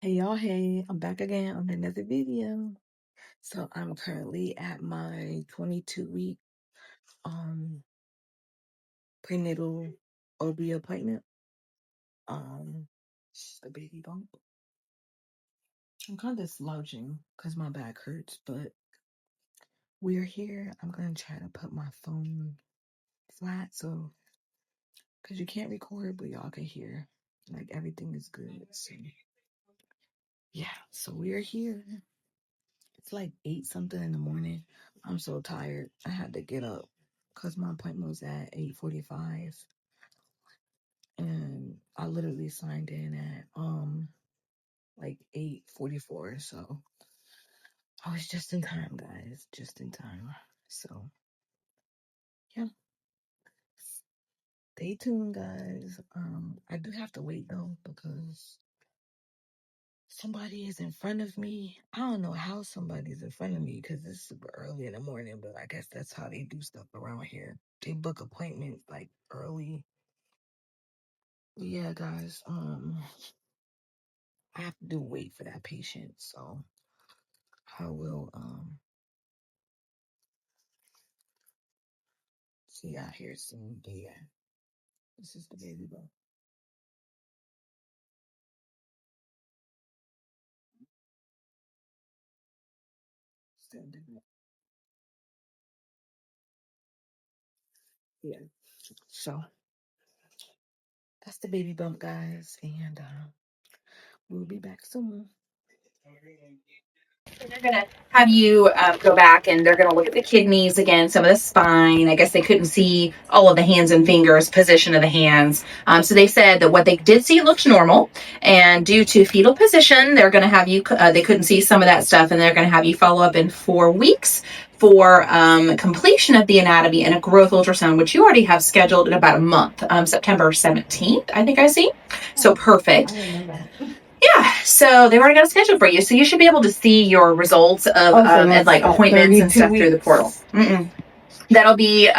Hey y'all, hey, I'm back again on another video. So I'm currently at my 22-week prenatal OB appointment. It's the baby bump. I'm kind of slouching because my back hurts, but we're here. I'm gonna try to put my phone flat so because you can't record, but y'all can hear. Like everything is good. So yeah, so we're here. It's like 8 something in the morning. I'm so tired. I had to get up because my appointment was at 8:45. And I literally signed in at like 8:44. So I was just in time, guys. Just in time. So yeah. Stay tuned, guys. I do have to wait though because somebody is in front of me. I don't know how somebody's in front of me because it's super early in the morning, but I guess that's how they do stuff around here. They book appointments like early. Yeah, guys. I have to do wait for that patient, so I will see y'all here soon. But yeah, this is the baby bump. Still doing it. Yeah. So that's the baby bump, guys, and we'll be back soon. They're going to have you go back and they're going to look at the kidneys again, some of the spine. I guess they couldn't see all of the hands and fingers, position of the hands. So they said that what they did see looked normal. And due to fetal position, they're going to have you, they couldn't see some of that stuff. And they're going to have you follow up in 4 weeks for completion of the anatomy and a growth ultrasound, which you already have scheduled in about a month, September 17th, I think I see. So perfect. Yeah, so they already got a schedule for you, so you should be able to see your results of and like appointments and stuff through the portal. That'll be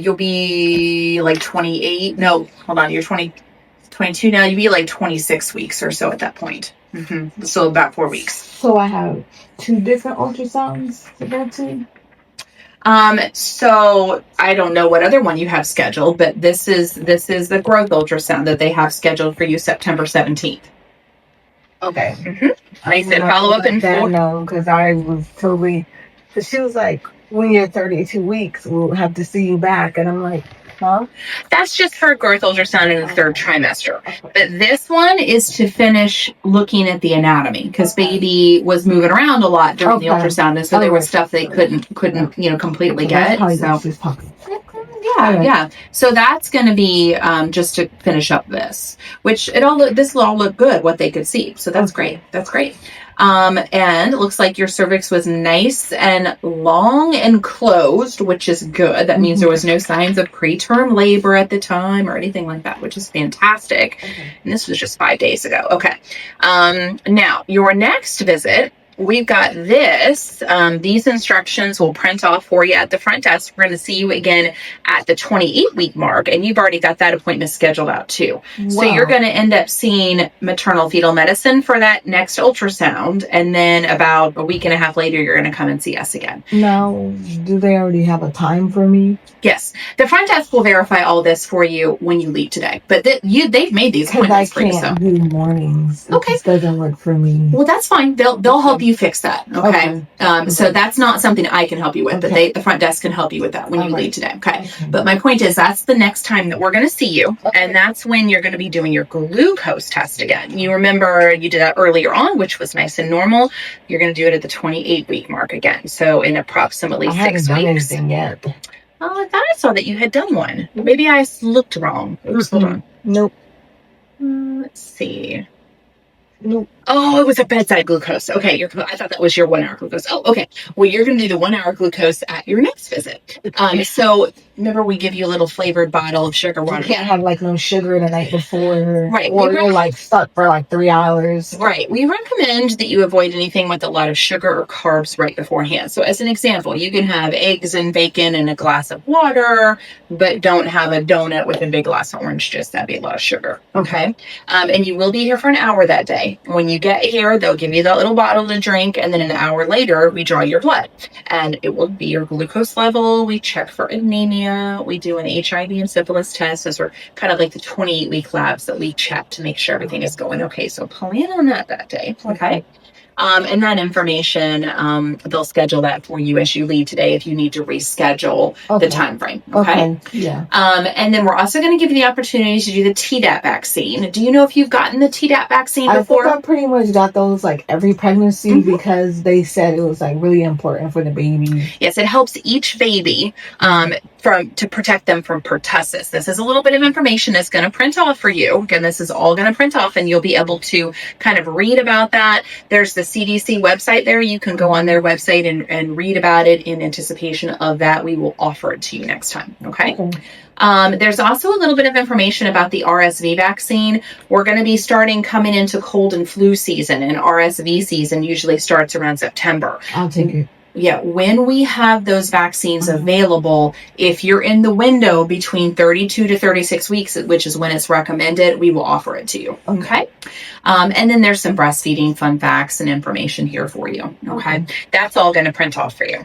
you'll be like 28. No, hold on, you're 22 now. You'll be like 26 weeks or so at that point. So about 4 weeks. So I have 2 different ultrasounds to go to. So I don't know what other one you have scheduled, but this is the growth ultrasound that they have scheduled for you September 17th. Okay. They said follow up in 4. No, because I was totally. Because she was like, when you're 32 weeks, we'll have to see you back, and I'm like, huh? That's just for growth ultrasound in the 3rd trimester. But this one is to finish looking at the anatomy because baby was moving around a lot during the ultrasound, and so there was stuff they couldn't completely get. So yeah. So that's going to be just to finish up this, which this will all look good what they could see. So that's great. That's great. And it looks like your cervix was nice and long and closed, which is good. That means there was no signs of preterm labor at the time or anything like that, which is fantastic. And this was just 5 days ago. Okay. Now your next visit, we've got this. These instructions will print off for you at the front desk. We're going to see you again at the 28-week mark, and you've already got that appointment scheduled out too. Wow. So you're going to end up seeing maternal fetal medicine for that next ultrasound, and then about a week and a half later, you're going to come and see us again. Now, do they already have a time for me? Yes. The front desk will verify all this for you when you leave today. But they've made these appointments for you. I can't do mornings. Okay. It doesn't work for me. Well, that's fine. They'll help you fix that. Okay. So that's not something I can help you with, but the front desk can help you with that when you leave today. Okay. But my point is that's the next time that we're going to see you. And that's when you're going to be doing your glucose test again. You remember you did that earlier on, which was nice and normal. You're going to do it at the 28-week mark again. So in approximately 6 weeks. I haven't done anything yet. Oh, I thought I saw that you had done one. Maybe I looked wrong. Oops, hold on. Nope. Let's see. Nope. Oh, it was a bedside glucose. Okay, I thought that was your 1 hour glucose. Oh, okay. Well, you're going to do the 1 hour glucose at your next visit. So remember, we give you a little flavored bottle of sugar water. You can't have like no sugar the night before, right? Or you're like stuck for like 3 hours. Right. We recommend that you avoid anything with a lot of sugar or carbs right beforehand. So, as an example, you can have eggs and bacon and a glass of water, but don't have a donut with a big glass of orange juice. That'd be a lot of sugar. Okay. And you will be here for an hour that day. When you get here, they'll give you that little bottle to drink, and then an hour later, we draw your blood. And it will be your glucose level. We check for anemia. We do an HIV and syphilis test. Those are kind of like the 28-week labs that we check to make sure everything is going okay. So plan on that day, okay? And that information, they'll schedule that for you as you leave today if you need to reschedule the time frame. Okay. Yeah. And then we're also going to give you the opportunity to do the Tdap vaccine. Do you know if you've gotten the Tdap vaccine before? I think I pretty much got those like every pregnancy because they said it was like really important for the baby. Yes, it helps each baby to protect them from pertussis. This is a little bit of information that's going to print off for you. Again, this is all going to print off, and you'll be able to kind of read about that. There's the CDC website there. You can go on their website and read about it in anticipation of that. We will offer it to you next time. Okay. There's also a little bit of information about the RSV vaccine. We're going to be coming into cold and flu season, and RSV season usually starts around September. I'll take it. Yeah, when we have those vaccines available, if you're in the window between 32 to 36 weeks, which is when it's recommended, we will offer it to you. Okay. And then there's some breastfeeding fun facts and information here for you. Okay. That's all going to print off for you.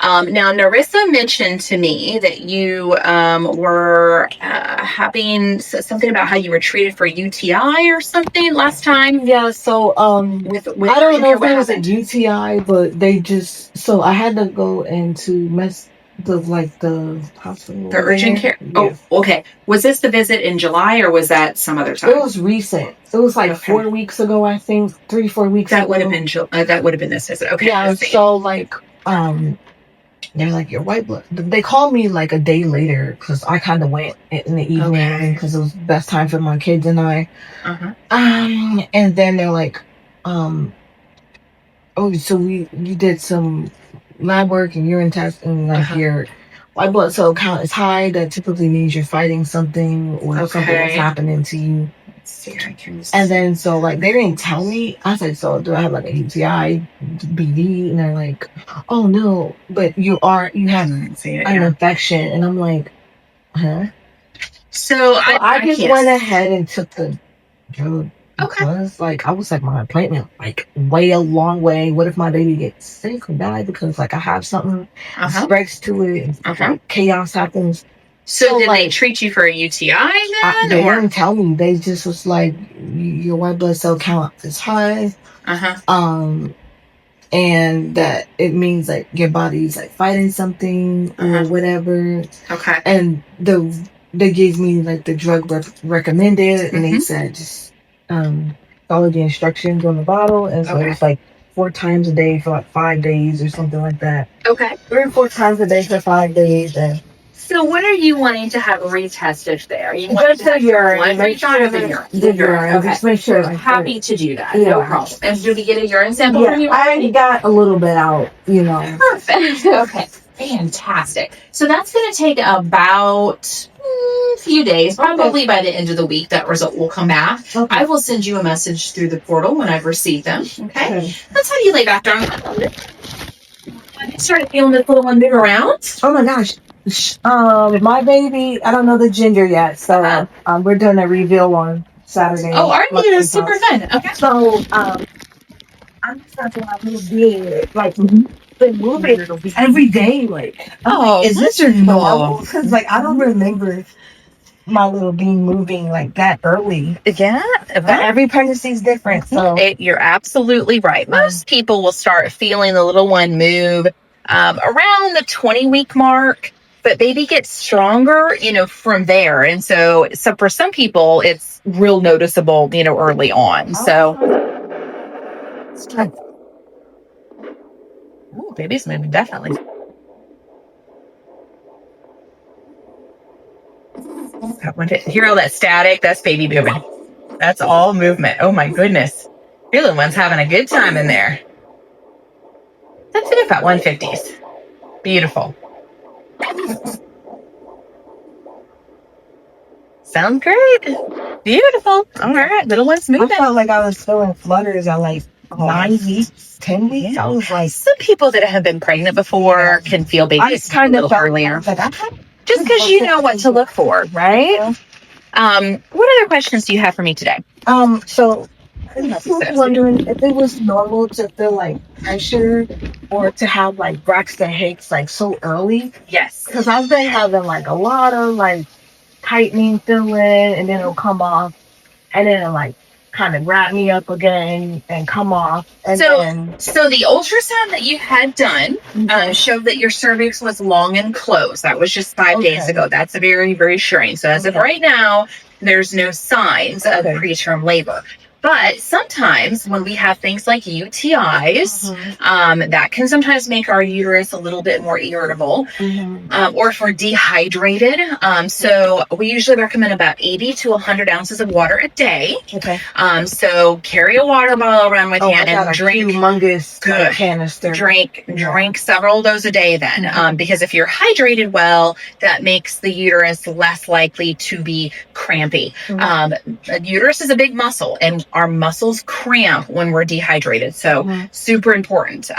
Now, Narissa mentioned to me that you were having something about how you were treated for UTI or something last time. Yeah, so I don't know if it was a UTI, but they just I had to go into the hospital. The urgent care. Yeah. Oh, okay. Was this the visit in July or was that some other time? It was recent. It was like 4 weeks ago, I think. 3-4 weeks ago. That would have been that would have been this visit. Okay. Yeah. So they're like, your white blood. They called me like a day later because I kind of went in the evening because it was the best time for my kids and I. And then they're like, oh, so you did some lab work and urine tests and like your white blood cell count is high. That typically means you're fighting something or something is happening to you. And then they didn't tell me. I said, so do I have like a UTI, BD? And they're like, oh no, but you have an infection. And I'm like, huh? So I just went ahead and took the drug because I was like my appointment way a long way. What if my baby gets sick or die because I have something spreads to it and chaos happens. So did they treat you for a UTI then? They didn't tell me. They just was like, your white blood cell count is high. And that it means your body's fighting something or whatever. Okay. And they gave me the drug recommended, and they said just follow the instructions on the bottle. And so it's 4 times a day for 5 days or something like that. Okay. 3 or 4 times a day for 5 days. And so what are you wanting to have retested there? You want to urine. Make sure the urine. Okay. Just make sure. I'm happy to do that. Yeah. No problem. And did we get a urine sample from you? I got a little bit out, Perfect. Okay. Fantastic. So that's going to take about a few days, probably by the end of the week, that result will come back. I will send you a message through the portal when I've received them. Okay. That's how you lay back down. I started feeling this little one move around. Oh my gosh. My baby, I don't know the gender yet, so we're doing a reveal on Saturday. Oh, are you? That's super fun. Okay. So I'm just having my little being been moving every day. Is this your normal? Because I don't remember my little being moving that early. Yeah, but every pregnancy is different. So you're absolutely right. Most people will start feeling the little one move around the 20-week mark. But baby gets stronger, from there. And so for some people, it's real noticeable, early on. So, baby's moving, definitely. Hear all that static? That's baby moving. That's all movement. Oh my goodness. Your little one's having a good time in there. That's it about 150s. Beautiful. Sounds great. Beautiful. All right. Little one's moving. I felt like I was feeling flutters at 9 weeks, 10 weeks. Yeah. I was some people that have been pregnant before can feel babies a little earlier. Just because you know what to look for, right? What other questions do you have for me today? So was wondering if it was normal to feel like pressure or to have like Braxton Hicks like so early. Yes. Because I've been having like a lot of like tightening feeling, and then it'll come off, and then it'll like kind of wrap me up again and come off. And so the ultrasound that you had done showed that your cervix was long and closed. That was just 5 days ago. That's very reassuring. So as of right now, there's no signs of preterm labor. But sometimes when we have things like UTIs, that can sometimes make our uterus a little bit more irritable, or if we're dehydrated. So we usually recommend about 80 to 100 ounces of water a day. So carry a water bottle around with you and drink humongous canister. Drink several of those a day then, because if you're hydrated well, that makes the uterus less likely to be crampy. The uterus is a big muscle, and our muscles cramp when we're dehydrated. So super important.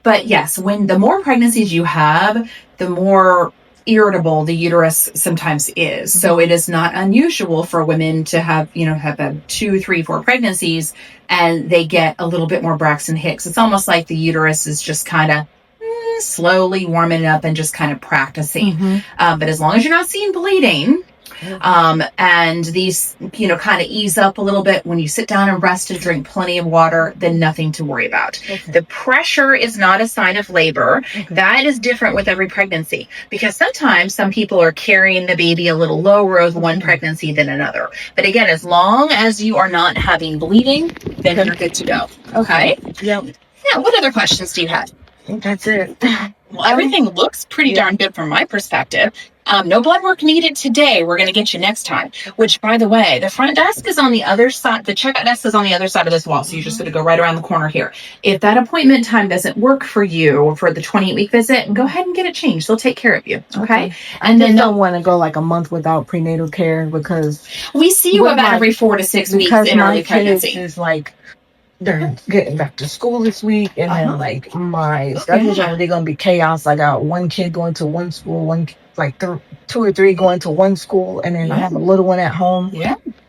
But yes, when the more pregnancies you have, the more irritable the uterus sometimes is. So it is not unusual for women to have had 2, 3, 4 pregnancies and they get a little bit more Braxton Hicks. It's almost like the uterus is just kind of slowly warming up and just kind of practicing. But as long as you're not seeing bleeding, and these, kind of ease up a little bit when you sit down and rest and drink plenty of water, then nothing to worry about. The pressure is not a sign of labor. That is different with every pregnancy, because sometimes some people are carrying the baby a little lower with one pregnancy than another. But again, as long as you are not having bleeding, then you're good to go. Okay. Yeah. What other questions do you have? I think that's it. Well, everything looks pretty darn good from my perspective. No blood work needed today. We're going to get you next time, which, by the way, the front desk is on the other side. The checkout desk is on the other side of this wall. So you're just going to go right around the corner here. If that appointment time doesn't work for you for the 28-week visit, go ahead and get it changed. They'll take care of you. Okay. And then don't want to go like a month without prenatal care, because we see you about every 4 to 6 weeks in early pregnancy. Is like, they're getting back to school this week, and then like my schedule's already gonna be chaos. I got one kid going to one school, 2 or 3 going to one school, and then I have a little one at home.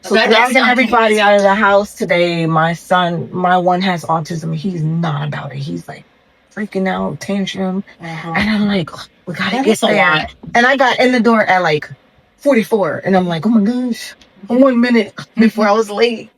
So dragging everybody out of the house today. My son, my one has autism. He's not about it. He's like freaking out, tantrum, and I'm like, we gotta get there. And I got in the door at like 44, and I'm like, oh my gosh, 1 minute before I was late.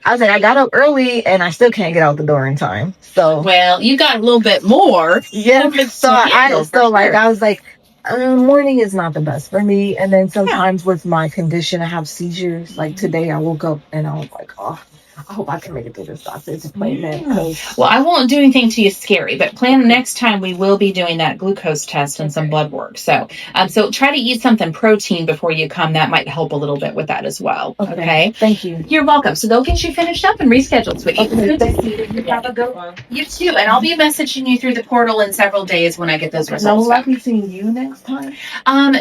I was like, I got up early and I still can't get out the door in time. So, well, you got a little bit more. So I was like, morning is not the best for me. And then sometimes with my condition, I have seizures. Like today, I woke up and I was like, oh, I hope I can make it through this doctor's appointment. Well, I won't do anything to you scary, but plan next time we will be doing that glucose test and some blood work. So, so try to eat something protein before you come. That might help a little bit with that as well. Okay. Thank you. You're welcome. So they'll get you finished up and rescheduled, sweetie. Thank you. You have a good one. You too. And I'll be messaging you through the portal in several days when I get those results. No, will I be seeing you next time?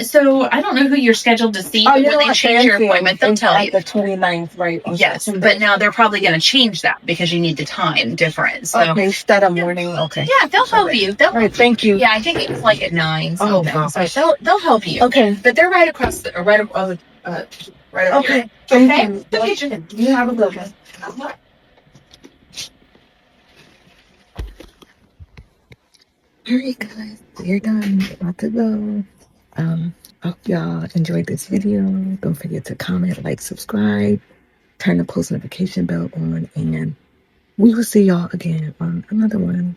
So I don't know who you're scheduled to see. But when they change your appointment, they'll tell you. The 29th, right? Yes, but now they're probably going to change that because you need the time difference. So. Okay, instead of morning. Okay. Yeah, they'll help you. All right, thank you. Yeah, I think it's like at 9. Oh, gosh. So they'll help you. Okay, but they're right across the right over okay. Thank you. You have a good one. Alright guys, we're done. About to go. Hope y'all enjoyed this video. Don't forget to comment, like, subscribe, turn the post notification bell on, and we will see y'all again on another one.